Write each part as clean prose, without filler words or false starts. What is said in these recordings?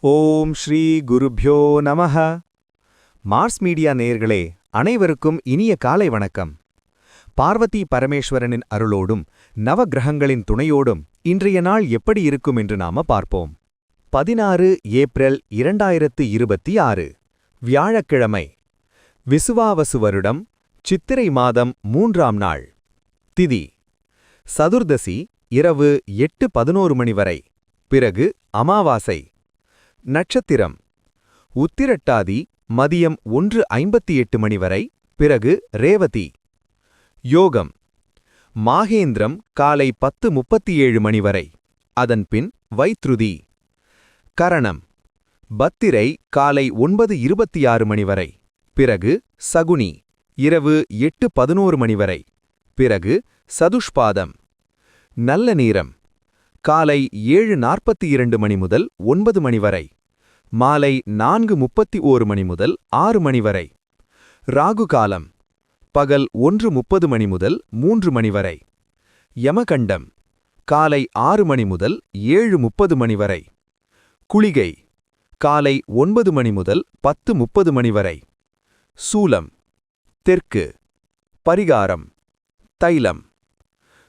ஓம் ஸ்ரீ குருப்யோ நமஹ. Mars media நேயர்களே, அனைவருக்கும் இனிய காலை வணக்கம். பார்வதி பரமேஸ்வரனின் அருளோடும் நவக்கிரகங்களின் துணையோடும் இன்றைய நாள் எப்படி இருக்கும் என்று நாம பார்ப்போம். 16 ஏப்ரல் 2026 வியாழக்கிழமை. விசுவாவசு வருடம், சித்திரை மாதம் 3ஆம் நாள். திதி சதுர்தசி இரவு 8:11 மணி வரை, பிறகு அமாவாசை. நட்சத்திரம் உத்திரட்டாதி மதியம் 1:58 மணி வரை, பிறகு ரேவதி. யோகம் மாகேந்திரம் காலை 10:37 மணி வரை, அதன்பின் வைத்ருதி. கரணம் பத்திரை காலை 9:26 மணி வரை, பிறகு சகுனி இரவு 8:11 மணி வரை, பிறகு சதுஷ்பாதம். நல்ல நேரம் காலை 7:42 மணி முதல் 9 மணி வரை, மாலை 4:31 மணி முதல் 6 மணி வரை. ராகு காலம் பகல் 1:30 மணி முதல் 3 மணி வரை. யமகண்டம் காலை 6 மணி முதல் 7:30 மணி வரை. குளிகை காலை 9 மணி முதல் 10:30 மணி வரை. சூலம் தெற்கு. பரிகாரம் தைலம்.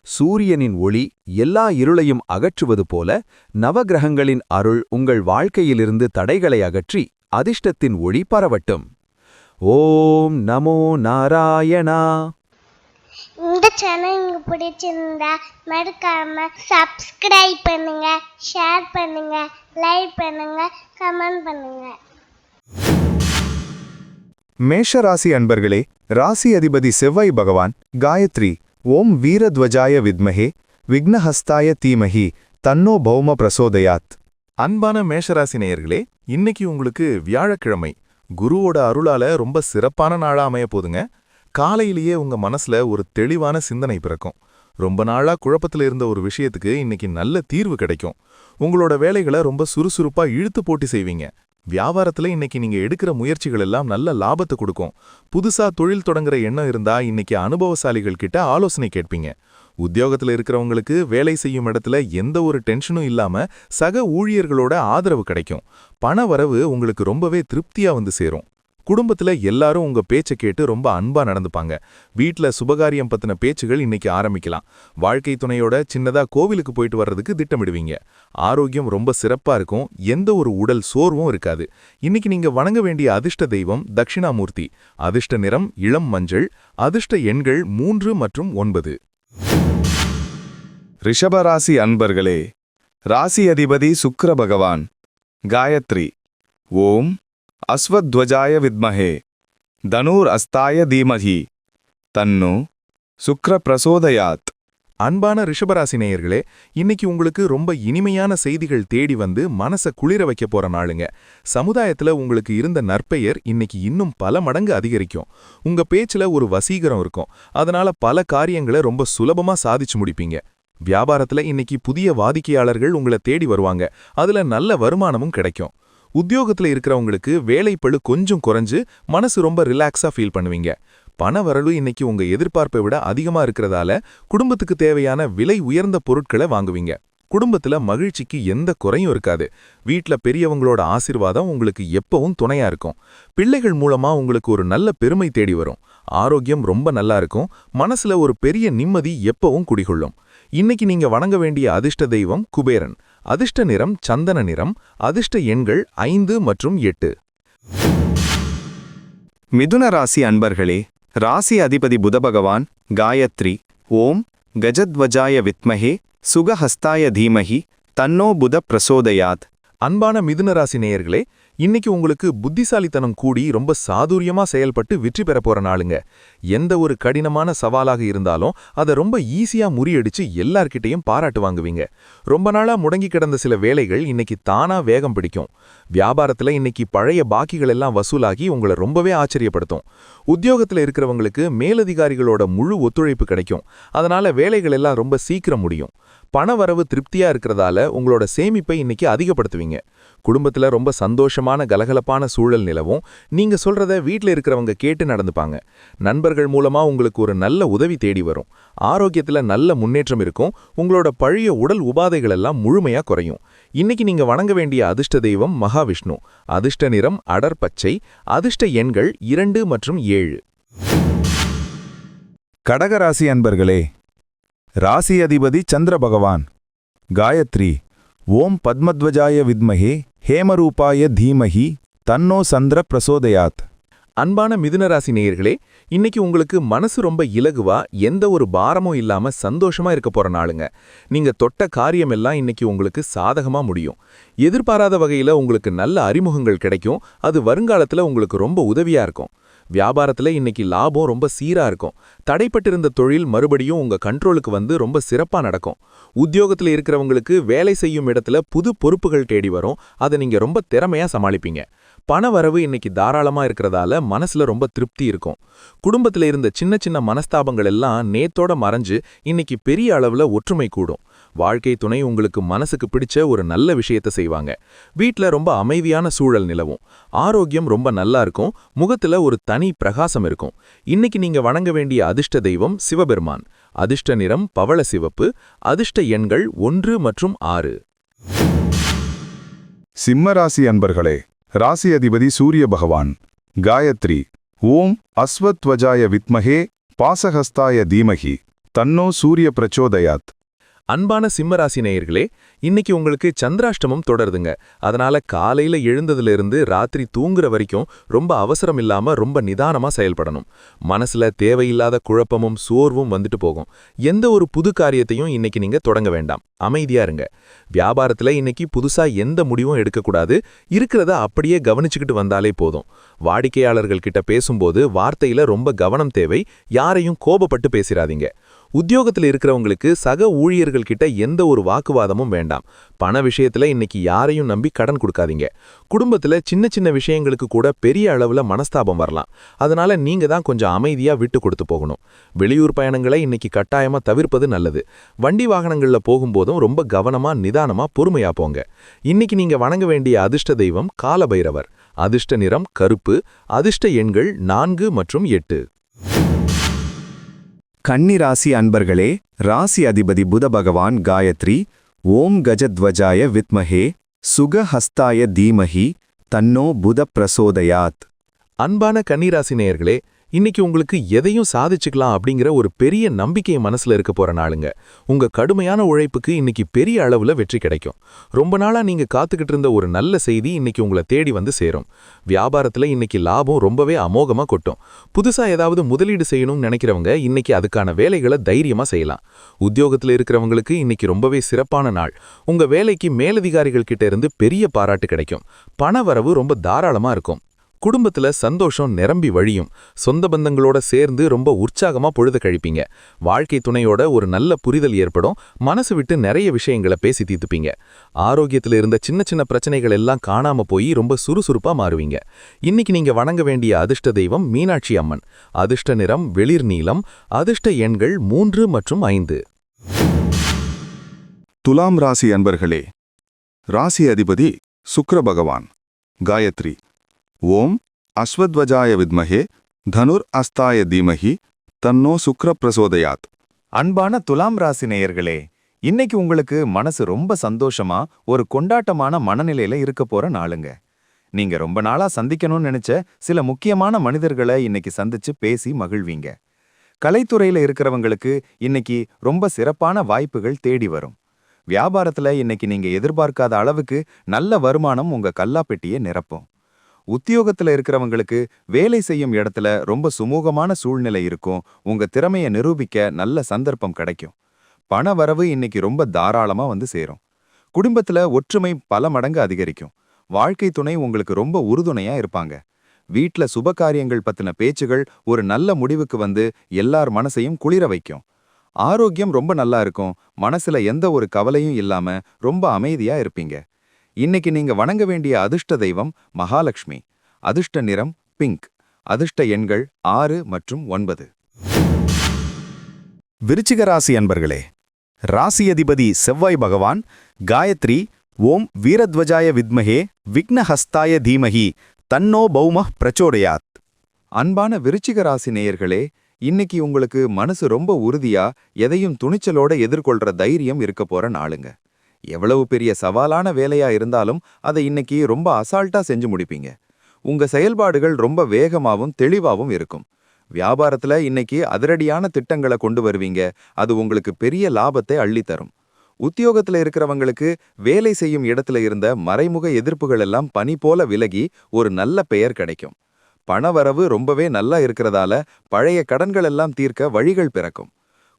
சூரியனின் ஒளி எல்லா இருளையும் அகற்றுவது போல நவக்கிரகங்களின் அருள் உங்கள் வாழ்க்கையிலிருந்து தடைகளை அகற்றி அதிர்ஷ்டத்தின் ஒளி பரவட்டும். ஓம் நமோ நாராயணா. இந்த சேனல் உங்களுக்கு பிடிச்சிருந்தா மறக்காம சப்ஸ்கிரைப் பண்ணுங்க, ஷேர் பண்ணுங்க, லைக் பண்ணுங்க, கமெண்ட் பண்ணுங்க. மேஷராசி அன்பர்களே, ராசி அதிபதி செவ்வாய் பகவான் காயத்ரி ஓம் வீரத்வஜாய வித்மஹே விக்னஹஸ்தாய தீமஹி தன்னோ பௌம பிரசோதயாத். அன்பான மேஷராசி நேயர்களே, இன்னைக்கு உங்களுக்கு வியாழக்கிழமை. குருவோட அருளால ரொம்ப சிறப்பான நாளா அமைய போதுங்க. காலையிலேயே உங்க மனசுல ஒரு தெளிவான சிந்தனை பிறக்கும். ரொம்ப நாளா குழப்பத்துல இருந்த ஒரு விஷயத்துக்கு இன்னைக்கு நல்ல தீர்வு கிடைக்கும். உங்களோட வேலைகளை ரொம்ப சுறுசுறுப்பா இழுத்து போட்டி செய்வீங்க. வியாபாரத்துல இன்னைக்கு நீங்க எடுக்கிற முயற்சிகள் எல்லாம் நல்ல லாபத்தை கொடுக்கும். புதுசா தொழில் தொடங்குற எண்ணம் இருந்தா இன்னைக்கு அனுபவசாலிகள் கிட்ட ஆலோசனை கேட்பீங்க. உத்தியோகத்துல இருக்கிறவங்களுக்கு வேலை செய்யும் இடத்துல எந்த ஒரு டென்ஷனும் இல்லாம சக ஊழியர்களோட ஆதரவு கிடைக்கும். பண வரவு உங்களுக்கு ரொம்பவே திருப்தியா வந்து சேரும். குடும்பத்துல எல்லாரும் உங்க பேச்சை கேட்டு ரொம்ப அன்பா நடந்துப்பாங்க. வீட்ல சுபகாரியம் பத்தின பேச்சுகள் இன்னைக்கு ஆரம்பிக்கலாம். வாழ்க்கை துணையோட சின்னதா கோவிலுக்கு போயிட்டு வர்றதுக்கு திட்டமிடுவீங்க. ஆரோக்கியம் ரொம்ப சிறப்பா இருக்கும். எந்த ஒரு உடல் சோர்வும் இருக்காது. இன்னைக்கு நீங்க வணங்க வேண்டிய அதிர்ஷ்ட தெய்வம் தட்சிணாமூர்த்தி. அதிர்ஷ்ட நிறம் இளம் மஞ்சள். அதிர்ஷ்ட எண்கள் 3 மற்றும் 9. ரிஷபராசி அன்பர்களே, ராசி அதிபதி சுக்கிர பகவான் காயத்ரி ஓம் அஸ்வத்வஜாய வித்மஹே தனூர் அஸ்தாய தீமஹி தன்னு சுக்ர பிரசோதயாத். அன்பான ரிஷபராசி நேயர்களே, இன்னைக்கு உங்களுக்கு ரொம்ப இனிமையான செய்திகள் தேடி வந்து மனச குளிர வைக்க போற நாளுங்க. சமுதாயத்துல உங்களுக்கு இருந்த நற்பெயர் இன்னைக்கு இன்னும் பல மடங்கு அதிகரிக்கும். உங்க பேச்சுல ஒரு வசீகரம் இருக்கும். அதனால பல காரியங்களை ரொம்ப சுலபமா சாதிச்சு முடிப்பீங்க. வியாபாரத்துல இன்னைக்கு புதிய வாடிக்கையாளர்கள் உங்களை தேடி வருவாங்க. அதுல நல்ல வருமானமும் கிடைக்கும். உத்தியோகத்துல இருக்கிறவங்களுக்கு வேலைப்பளு கொஞ்சம் குறைஞ்சு மனசு ரொம்ப ரிலாக்ஸா ஃபீல் பண்ணுவீங்க. பண வரவு இன்னைக்கு உங்க எதிர்பார்ப்பை விட அதிகமா இருக்கிறதால குடும்பத்துக்கு தேவையான விலை உயர்ந்த பொருட்களை வாங்குவீங்க. குடும்பத்துல மகிழ்ச்சிக்கு எந்த குறையும் இருக்காது. வீட்ல பெரியவங்களோட ஆசீர்வாதம் உங்களுக்கு எப்பவும் துணையா இருக்கும். பிள்ளைகள் மூலமா உங்களுக்கு ஒரு நல்ல பெருமை தேடி வரும். ஆரோக்கியம் ரொம்ப நல்லா இருக்கும். மனசுல ஒரு பெரிய நிம்மதி எப்பவும் குடிகொள்ளும். இன்னைக்கு நீங்க வணங்க வேண்டிய அதிர்ஷ்ட தெய்வம் குபேரன். அதிர்ஷ்ட நிறம் சந்தன நிறம். அதிர்ஷ்ட எண்கள் 5 மற்றும் 8. மிதுன ராசி அன்பர்களே, ராசி அதிபதி புதபகவான் காயத்ரி ஓம் கஜத்வஜாய வித்மஹே சுகஹஸ்தாய தீமஹி தன்னோ புத பிரசோதயாத். அன்பான மிதுனராசி நேயர்களே, இன்னைக்கு உங்களுக்கு புத்திசாலித்தனம் கூடி ரொம்ப சாதுரியமா செயல்பட்டு வெற்றி பெற போற நாளுங்க. எந்த ஒரு கடினமான சவாலாக இருந்தாலும் அதை ரொம்ப ஈஸியா முறியடிச்சு எல்லார்கிட்டையும் பாராட்டு வாங்குவீங்க. ரொம்ப நாளா முடங்கி கிடந்த சில வேலைகள் இன்னைக்கு தானா வேகம் பிடிக்கும். வியாபாரத்துல இன்னைக்கு பழைய பாக்கிகள் எல்லாம் வசூலாகி உங்களை ரொம்பவே ஆச்சரியப்படுத்தும். உத்தியோகத்துல இருக்கிறவங்களுக்கு மேலதிகாரிகளோட முழு ஒத்துழைப்பு கிடைக்கும். அதனால வேலைகள் எல்லாம் ரொம்ப சீக்கிரம் முடியும். பண வரவு திருப்தியா இருக்கிறதால உங்களோட சேமிப்பை இன்னைக்கு அதிகப்படுத்துவீங்க. குடும்பத்துல ரொம்ப சந்தோஷமான கலகலப்பான சூழல் நிலவும். நீங்க சொல்றத வீட்ல இருக்கிறவங்க கேட்டு நடந்துப்பாங்க. நண்பர்கள் நண்பர்கள் மூலமா உங்களுக்கு ஒரு நல்ல உதவி தேடி வரும். ஆரோக்கியத்துல நல்ல முன்னேற்றம் இருக்கும். உங்களோட பழைய உடல் உபாதைகள் எல்லாம் முழுமையா குறையும். இன்னைக்கு நீங்க வணங்க வேண்டிய அதிர்ஷ்ட தெய்வம் மகாவிஷ்ணு. அதிர்ஷ்ட நிறம் அடர் பச்சை. அதிர்ஷ்ட எண்கள் 2 மற்றும் 7. கடகராசி அன்பர்களே, ராசி அதிபதி சந்திர பகவான். காயத்ரி ஓம் பத்மத்வஜாய வித்மஹே ஹேமரூபாய தீமஹி தன்னோ சந்திர பிரசோதயாத். அன்பான மிதுனராசி நேயர்களே, இன்னைக்கு உங்களுக்கு மனசு ரொம்ப இலகுவா, எந்த ஒரு பாரமும் இல்லாம சந்தோஷமா இருக்க போற நாளுங்க. நீங்க தொட்ட காரியமெல்லாம் இன்னைக்கு உங்களுக்கு சாதகமா முடியும். எதிர்பாராத வகையில உங்களுக்கு நல்ல அறிமுகங்கள் கிடைக்கும். அது வருங்காலத்துல உங்களுக்கு ரொம்ப உதவியா இருக்கும். வியாபாரத்துல இன்னைக்கு லாபம் ரொம்ப சீரா இருக்கும். தடைப்பட்டிருந்த தொழில் மறுபடியும் உங்க கண்ட்ரோலுக்கு வந்து ரொம்ப சிறப்பா நடக்கும். உத்தியோகத்துல இருக்கிறவங்களுக்கு வேலை செய்யும் இடத்துல புது பொறுப்புகள் தேடி வரும். அதை நீங்க ரொம்ப திறமையா சமாளிப்பீங்க. பண வரவு இன்னைக்கு தாராளமா இருக்கிறதால மனசுல ரொம்ப திருப்தி இருக்கும். குடும்பத்துல இருந்த சின்ன சின்ன மனஸ்தாபங்கள் எல்லாம் நேத்தோட மறைஞ்சு இன்னைக்கு பெரிய அளவுல ஒற்றுமை கூடும். வாழ்க்கை துணை உங்களுக்கு மனசுக்கு பிடிச்ச ஒரு நல்ல விஷயத்த செய்வாங்க. வீட்ல ரொம்ப அமைதியான சூழல் நிலவும். ஆரோக்கியம் ரொம்ப நல்லா இருக்கும். முகத்துல ஒரு தனி பிரகாசம் இருக்கும். இன்னைக்கு நீங்க வணங்க வேண்டிய அதிர்ஷ்ட தெய்வம் சிவபெருமான். அதிர்ஷ்ட நிறம் பவள சிவப்பு. அதிர்ஷ்ட எண்கள் 1 மற்றும் 6. சிம்மராசி அன்பர்களே, ராசி அதிபதி சூரிய பகவான். காயத்ரி ஓம் அஸ்வத்வஜாய வித்மஹே பாசஹஸ்தாய தீமஹி தன்னோ சூரிய பிரச்சோதயாத். அன்பான சிம்மராசி நேயர்களே, இன்னைக்கு உங்களுக்கு சந்திராஷ்டமம் தொடருதுங்க. அதனால காலையில எழுந்ததிலிருந்து ராத்திரி தூங்குற வரைக்கும் ரொம்ப அவசரம் இல்லாம ரொம்ப நிதானமா செயல்படணும். மனசுல தேவையில்லாத குழப்பமும் சோர்வும் வந்துட்டு போகும். எந்த ஒரு புது காரியத்தையும் இன்னைக்கு நீங்க தொடங்க வேண்டாம். அமைதியா இருங்க. வியாபாரத்துல இன்னைக்கு புதுசா எந்த முடிவும் எடுக்கக்கூடாது. இருக்கிறத அப்படியே கவனிச்சுக்கிட்டு வந்தாலே போதும். வாடிக்கையாளர்கள் கிட்ட பேசும்போது வார்த்தையில ரொம்ப கவனம் தேவை. யாரையும் கோபப்பட்டு பேசிராதீங்க. உத்தியோகத்தில் இருக்கிறவங்களுக்கு சக ஊழியர்கள் கிட்ட எந்த ஒரு வாக்குவாதமும் வேண்டாம். பண விஷயத்துல இன்னைக்கு யாரையும் நம்பி கடன் கொடுக்காதீங்க. குடும்பத்துல சின்ன சின்ன விஷயங்களுக்கு கூட பெரிய அளவுல மனஸ்தாபம் வரலாம். அதனால நீங்க தான் கொஞ்சம் அமைதியா விட்டு கொடுத்து போகணும். வெளியூர் பயணங்களை இன்னைக்கு கட்டாயமா தவிர்ப்பது நல்லது. வண்டி வாகனங்கள்ல போகும்போதும் ரொம்ப கவனமா நிதானமா பொறுமையா போங்க. இன்னைக்கு நீங்க வணங்க வேண்டிய அதிர்ஷ்ட தெய்வம் காலபைரவர். அதிர்ஷ்ட நிறம் கருப்பு. அதிர்ஷ்ட எண்கள் 4 மற்றும் 8. கன்னிராசி அன்பர்களே, ராசி அதிபதி புத பகவான். காயத்ரி ஓம் கஜத்வஜாய வித்மஹே சுகஹஸ்தாய தீமஹி தன்னோ புத பிரசோதயாத். அன்பான கன்னிராசி நேயர்களே, இன்னைக்கு உங்களுக்கு எதையும் சாதிச்சுக்கலாம் அப்படிங்கிற ஒரு பெரிய நம்பிக்கை மனசுல இருக்க போற நாளுங்க. உங்க கடுமையான உழைப்புக்கு இன்னைக்கு பெரிய அளவுல வெற்றி கிடைக்கும். ரொம்ப நாளா நீங்க காத்துக்கிட்டு இருந்த ஒரு நல்ல செய்தி இன்னைக்கு உங்களை தேடி வந்து சேரும். வியாபாரத்துல இன்னைக்கு லாபம் ரொம்பவே அமோகமா கொட்டும். புதுசா ஏதாவது முதலீடு செய்யணும்னு நினைக்கிறவங்க இன்னைக்கு அதுக்கான வேலைகளை தைரியமா செய்யலாம். உத்தியோகத்துல இருக்கிறவங்களுக்கு இன்னைக்கு ரொம்பவே சிறப்பான நாள். உங்க வேலைக்கு மேலதிகாரிகள் கிட்ட இருந்து பெரிய பாராட்டு கிடைக்கும். பண வரவு ரொம்ப தாராளமா இருக்கும். குடும்பத்துல சந்தோஷம் நிரம்பி வழியும். சொந்த பந்தங்களோட சேர்ந்து ரொம்ப உற்சாகமா பொழுது கழிப்பீங்க. வாழ்க்கை துணையோட ஒரு நல்ல புரிதல் ஏற்படும். மனசு விட்டு நிறைய விஷயங்களை பேசி தீர்த்துப்பீங்க. ஆரோக்கியத்துல இருந்த சின்ன சின்ன பிரச்சனைகள் எல்லாம் காணாம போய் ரொம்ப சுறுசுறுப்பா மாறுவீங்க. இன்னைக்கு நீங்க வணங்க வேண்டிய அதிர்ஷ்ட தெய்வம் மீனாட்சி அம்மன். அதிர்ஷ்ட நிறம் வெளிர் நீலம். அதிர்ஷ்ட எண்கள் 3 மற்றும் 5. துலாம் ராசி அன்பர்களே, ராசி அதிபதி சுக்கிர பகவான். காயத்ரி ஓம் அஸ்வத்வஜாய வித்மஹே தனுர் அஸ்தாய தீமஹி தன்னோ சுக்ர பிரசோதயாத். அன்பான துலாம் ராசி நேயர்களே, இன்னைக்கு உங்களுக்கு மனசு ரொம்ப சந்தோஷமா ஒரு கொண்டாட்டமான மனநிலையில இருக்க போற நாளுங்க. நீங்க ரொம்ப நாளா சந்திக்கணும்னு நினைச்ச சில முக்கியமான மனிதர்களை இன்னைக்கு சந்திச்சு பேசி மகிழ்வீங்க. கலைத்துறையில இருக்கிறவங்களுக்கு இன்னைக்கு ரொம்ப சிறப்பான வாய்ப்புகள் தேடி வரும். வியாபாரத்துல இன்னைக்கு நீங்க எதிர்பார்க்காத அளவுக்கு நல்ல வருமானம் உங்க கல்லாப்பெட்டியை நிரப்பும். உத்தியோகத்துல இருக்கிறவங்களுக்கு வேலை செய்யும் இடத்துல ரொம்ப சுமூகமான சூழ்நிலை இருக்கும். உங்க திறமையை நிரூபிக்க நல்ல சந்தர்ப்பம் கிடைக்கும். பண வரவு இன்னைக்கு ரொம்ப தாராளமா வந்து சேரும். குடும்பத்துல ஒற்றுமை பல மடங்கு அதிகரிக்கும். வாழ்க்கை துணை உங்களுக்கு ரொம்ப உறுதுணையா இருப்பாங்க. வீட்ல சுப காரியங்கள் பத்தின பேச்சுகள் ஒரு நல்ல முடிவுக்கு வந்து எல்லார் மனசையும் குளிர வைக்கும். ஆரோக்கியம் ரொம்ப நல்லா இருக்கும். மனசுல எந்த ஒரு கவலையும் இல்லாம ரொம்ப அமைதியா இருப்பீங்க. இன்னைக்கு நீங்க வணங்க வேண்டிய அதிர்ஷ்ட தெய்வம் மகாலட்சுமி. அதிர்ஷ்ட நிறம் பிங்க். அதிர்ஷ்ட எண்கள் 6 மற்றும் 9. விருச்சிக ராசி அன்பர்களே, ராசி அதிபதி செவ்வாய் பகவான். காயத்ரி ஓம் வீரத்வஜாய வித்மஹே விக்னஹஸ்தாய தீமஹி தன்னோ பௌமஹ் பிரச்சோதயாத். அன்பான விருச்சிக ராசி நேயர்களே, இன்னைக்கு உங்களுக்கு மனசு ரொம்ப உறுதியா எதையும் துணிச்சலோட எதிர்கொள்ற தைரியம் இருக்க போற நாளுங்க. எவ்வளவு பெரிய சவாலான வேலையா இருந்தாலும் அதை இன்னைக்கு ரொம்ப அசால்ட்டா செஞ்சு முடிப்பீங்க. உங்க செயல்பாடுகள் ரொம்ப வேகமாவும் தெளிவாவும் இருக்கும். வியாபாரத்துல இன்னைக்கு அதிரடியான திட்டங்களை கொண்டு வருவீங்க. அது உங்களுக்கு பெரிய லாபத்தை அள்ளித்தரும். உத்தியோகத்துல இருக்கிறவங்களுக்கு வேலை செய்யும் இடத்துல இருந்த மறைமுக எதிர்ப்புகள் எல்லாம் பனி போல விலகி ஒரு நல்ல பெயர் கிடைக்கும். பணவரவு ரொம்பவே நல்லா இருக்கிறதால பழைய கடன்கள் எல்லாம் தீர்க்க வழிகள் பிறக்கும்.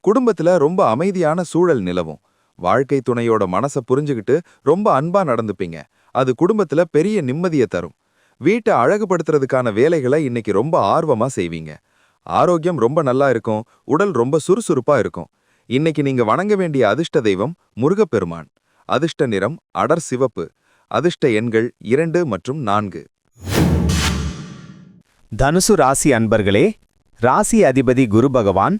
குடும்பத்துல ரொம்ப அமைதியான சூழல் நிலவும். வாழ்க்கை துணையோட மனசை புரிஞ்சுகிட்டு ரொம்ப அன்பா நடந்துப்பீங்க. அது குடும்பத்துல பெரிய நிம்மதியை தரும். வீட்டை அழகுபடுத்துறதுக்கான வேலைகளை இன்னைக்கு ரொம்ப ஆர்வமா செய்வீங்க. ஆரோக்கியம் ரொம்ப நல்லா இருக்கும். உடல் ரொம்ப சுறுசுறுப்பா இருக்கும். இன்னைக்கு நீங்க வணங்க வேண்டிய அதிர்ஷ்ட தெய்வம் முருகப்பெருமான். அதிர்ஷ்ட நிறம் அடர் சிவப்பு. அதிர்ஷ்ட எண்கள் 2 மற்றும் 4. தனுசு ராசி அன்பர்களே, ராசி அதிபதி குரு பகவான்.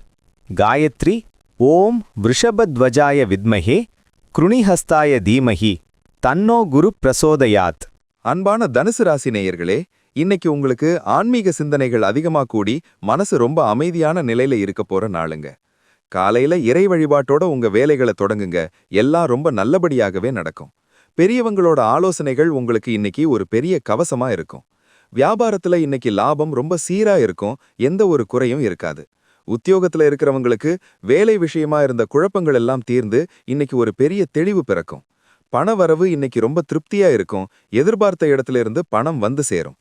காயத்ரி ஓம் விருஷபத்வஜாய வித்மஹே கிருணிஹஸ்தாய தீமஹி தன்னோ குரு பிரசோதயாத். அன்பான தனுசு ராசி நேயர்களே, இன்னைக்கு உங்களுக்கு ஆன்மீக சிந்தனைகள் அதிகமா கூடி மனசு ரொம்ப அமைதியான நிலையில இருக்க போற நாளுங்க. காலையில இறை வழிபாட்டோட உங்க வேலைகளை தொடங்குங்க. எல்லாம் ரொம்ப நல்லபடியாகவே நடக்கும். பெரியவங்களோட ஆலோசனைகள் உங்களுக்கு இன்னைக்கு ஒரு பெரிய கவசமா இருக்கும். வியாபாரத்துல இன்னைக்கு லாபம் ரொம்ப சீரா இருக்கும். எந்த ஒரு குறையும் இருக்காது. உத்தியோகத்துல இருக்கிறவங்களுக்கு வேலை விஷயமா இருந்த குழப்பங்கள் எல்லாம் தீர்ந்து இன்னைக்கு ஒரு பெரிய தெளிவு பிறக்கும். பணவரவு இன்னைக்கு ரொம்ப திருப்தியா இருக்கும். எதிர்பார்த்த இடத்துல இருந்து பணம் வந்து சேரும்.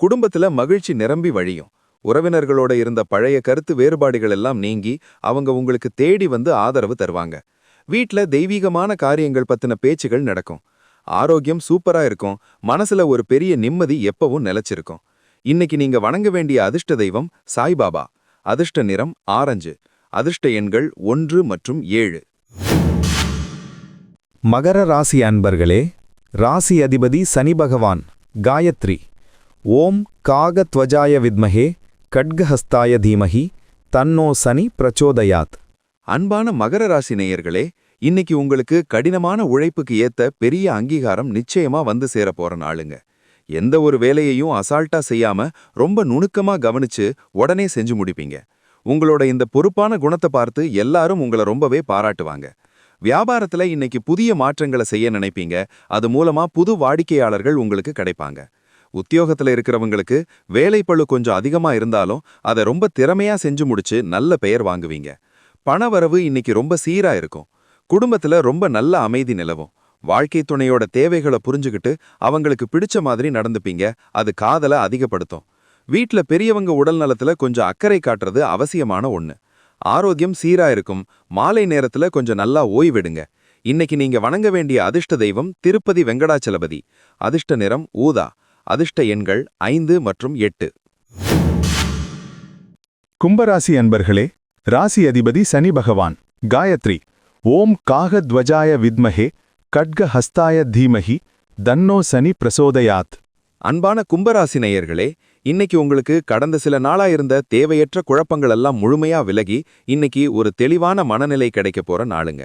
குடும்பத்துல மகிழ்ச்சி நிரம்பி வழியும். உறவினர்களோட இருந்த பழைய கருத்து வேறுபாடுகள் எல்லாம் நீங்கி அவங்க உங்களுக்கு தேடி வந்து ஆதரவு தருவாங்க. வீட்ல தெய்வீகமான காரியங்கள் பத்தின பேச்சுகள் நடக்கும். ஆரோக்கியம் சூப்பரா இருக்கும். மனசுல ஒரு பெரிய நிம்மதி எப்பவும் நிலைச்சிருக்கும். இன்னைக்கு நீங்க வணங்க வேண்டிய அதிர்ஷ்ட தெய்வம் சாய்பாபா. அதிர்ஷ்ட நிறம் ஆரஞ்சு. அதிர்ஷ்ட எண்கள் 1 மற்றும் 7. மகர ராசி அன்பர்களே, ராசி அதிபதி சனி பகவான். காயத்ரி ஓம் காகத்வஜாய வித்மஹே கட்கஹஸ்தாய தீமஹி தன்னோ சனி பிரச்சோதயாத். அன்பான மகர ராசி நேயர்களே, இன்னைக்கு உங்களுக்கு கடினமான உழைப்புக்கு ஏத்த பெரிய அங்கீகாரம் நிச்சயமா வந்து சேர போற நாளுங்க. எந்த ஒரு வேலையையும் அசால்ட்டா செய்யாம ரொம்ப நுணுக்கமா கவனிச்சு உடனே செஞ்சு முடிப்பீங்க. உங்களோட இந்த பொறுப்பான குணத்தை பார்த்து எல்லாரும் உங்களை ரொம்பவே பாராட்டுவாங்க. வியாபாரத்துல இன்னைக்கு புதிய மாற்றங்களை செய்ய நினைப்பீங்க. அது மூலமா புது வாடிக்கையாளர்கள் உங்களுக்கு கிடைப்பாங்க. உத்தியோகத்துல இருக்கிறவங்களுக்கு வேலைப்பளு கொஞ்சம் அதிகமா இருந்தாலும் அதை ரொம்ப திறமையா செஞ்சு முடிச்சு நல்ல பெயர் வாங்குவீங்க. பணவரவு இன்னைக்கு ரொம்ப சீரா இருக்கும். குடும்பத்துல ரொம்ப நல்ல அமைதி நிலவும். வாழ்க்கை துணையோட தேவைகளை புரிஞ்சுக்கிட்டு அவங்களுக்கு பிடிச்ச மாதிரி நடந்துப்பீங்க. அது காதலை அதிகப்படுத்தும். வீட்ல பெரியவங்க உடல் நலத்துல கொஞ்சம் அக்கறை காட்டுறது அவசியமான ஒண்ணு. ஆரோக்கியம் சீரா இருக்கும். மாலை நேரத்துல கொஞ்சம் நல்லா ஓய்வெடுங்க. இன்னைக்கு நீங்க வணங்க வேண்டிய அதிர்ஷ்ட தெய்வம் திருப்பதி வெங்கடாச்சலபதி. அதிர்ஷ்ட நிறம் ஊதா. அதிர்ஷ்ட எண்கள் 5 மற்றும் 8. கும்பராசி அன்பர்களே, ராசி அதிபதி சனி பகவான். காயத்ரி ஓம் காகத்வஜாய வித்மஹே கட்கஹஸ்தாய தீமஹி தன்னோ சனி பிரசோதயாத். அன்பான கும்பராசி நேயர்களே, இன்னைக்கு உங்களுக்கு கடந்த சில நாளா இருந்த தேவையற்ற குழப்பங்கள் எல்லாம் முழுமையா விலகி இன்னைக்கு ஒரு தெளிவான மனநிலை கிடைக்க போற நாளுங்க.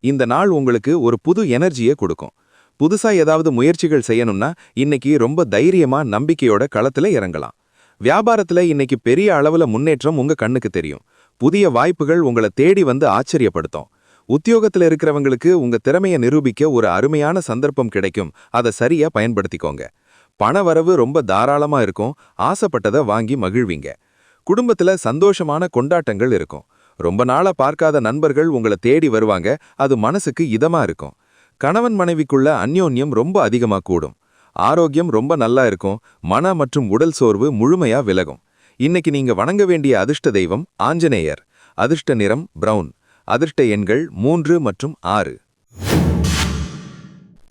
இந்த நாள் உங்களுக்கு ஒரு புது எனர்ஜியை கொடுக்கும். புதுசா ஏதாவது முயற்சிகள் செய்யணும்னா இன்னைக்கு ரொம்ப தைரியமா நம்பிக்கையோட களத்துல இறங்கலாம். வியாபாரத்துல இன்னைக்கு பெரிய அளவுல முன்னேற்றம் உங்க கண்ணுக்கு தெரியும். புதிய வாய்ப்புகள் உங்களை தேடி வந்து ஆச்சரியப்படுத்தும். உத்தியோகத்துல இருக்கிறவங்களுக்கு உங்க திறமையை நிரூபிக்க ஒரு அருமையான சந்தர்ப்பம் கிடைக்கும். அதை சரியா பயன்படுத்திக்கோங்க. பணவரவு ரொம்ப தாராளமா இருக்கும். ஆசைப்பட்டதை வாங்கி மகிழ்வீங்க. குடும்பத்துல சந்தோஷமான கொண்டாட்டங்கள் இருக்கும். ரொம்ப நாளா பார்க்காத நண்பர்கள் உங்களை தேடி வருவாங்க. அது மனசுக்கு இதமா இருக்கும். கணவன் மனைவிக்குள்ள அந்யோன்யம் ரொம்ப அதிகமா கூடும். ஆரோக்கியம் ரொம்ப நல்லா இருக்கும். மன மற்றும் உடல் சோர்வு முழுமையா விலகும். இன்னைக்கு நீங்க வணங்க வேண்டிய அதிர்ஷ்ட தெய்வம் ஆஞ்சநேயர். அதிர்ஷ்ட நிறம் பிரவுன். அதிர்ஷ்ட எண்கள் 3 மற்றும் 6.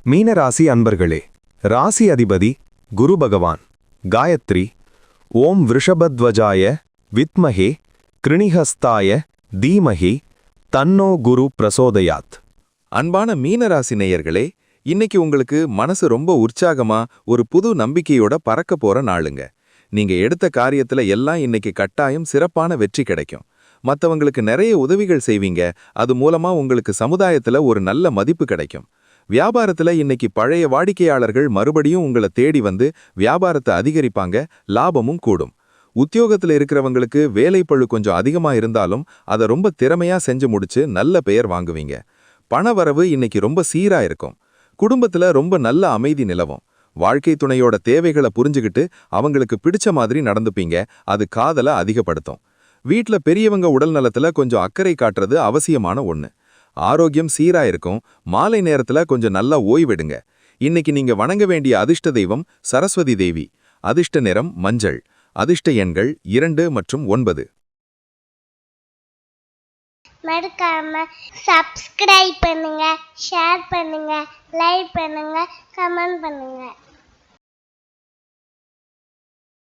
மீனராசி அன்பர்களே, ராசி அதிபதி குரு பகவான். காயத்ரி ஓம் விருஷபத்வஜாய வித்மஹே கிருணிஹஸ்தாய தீமஹி தன்னோ குரு பிரசோதயாத். அன்பான மீனராசி நேயர்களே, இன்னைக்கு உங்களுக்கு மனசு ரொம்ப உற்சாகமா ஒரு புது நம்பிக்கையோட பறக்க போற நாளுங்க. நீங்க எடுத்த காரியத்துல எல்லாம் இன்னைக்கு கட்டாயம் சிறப்பான வெற்றி கிடைக்கும். மத்தவங்களுக்கு நிறைய உதவிகள் செய்வீங்க. அது மூலமா உங்களுக்கு சமுதாயத்துல ஒரு நல்ல மதிப்பு கிடைக்கும். வியாபாரத்துல இன்னைக்கு பழைய வாடிக்கையாளர்கள் மறுபடியும் உங்களை தேடி வந்து வியாபாரத்தை அதிகரிப்பாங்க. லாபமும் கூடும். உத்தியோகத்துல இருக்கிறவங்களுக்கு வேலைப்பளு கொஞ்சம் அதிகமா இருந்தாலும் அதை ரொம்ப திறமையா செஞ்சு முடிச்சு நல்ல பெயர் வாங்குவீங்க. பணவரவு இன்னைக்கு ரொம்ப சீரா இருக்கும். குடும்பத்துல ரொம்ப நல்ல அமைதி நிலவும். வாழ்க்கை துணையோட தேவைகளை புரிஞ்சுகிட்டு அவங்களுக்கு பிடிச்ச மாதிரி நடந்துப்பீங்க. அது காதலை அதிகப்படுத்தும். வீட்ல பெரியவங்க உடல் நலத்துல கொஞ்சம் அக்கறை காட்டுறது அவசியமான ஒண்ணு. ஆரோக்கியம் சீரா இருக்கும். மாலை நேரத்துல கொஞ்சம் நல்லா ஓய்வெடுங்க. இன்னைக்கு நீங்க வணங்க வேண்டிய அதிர்ஷ்ட தெய்வம் சரஸ்வதி தேவி. அதிர்ஷ்ட நிறம் மஞ்சள். அதிர்ஷ்ட எண்கள் 2 மற்றும் 9. மறக்காம சப்ஸ்கிரைப் பண்ணுங்க, ஷேர் பண்ணுங்க, லைக் பண்ணுங்க, கமெண்ட் பண்ணுங்க.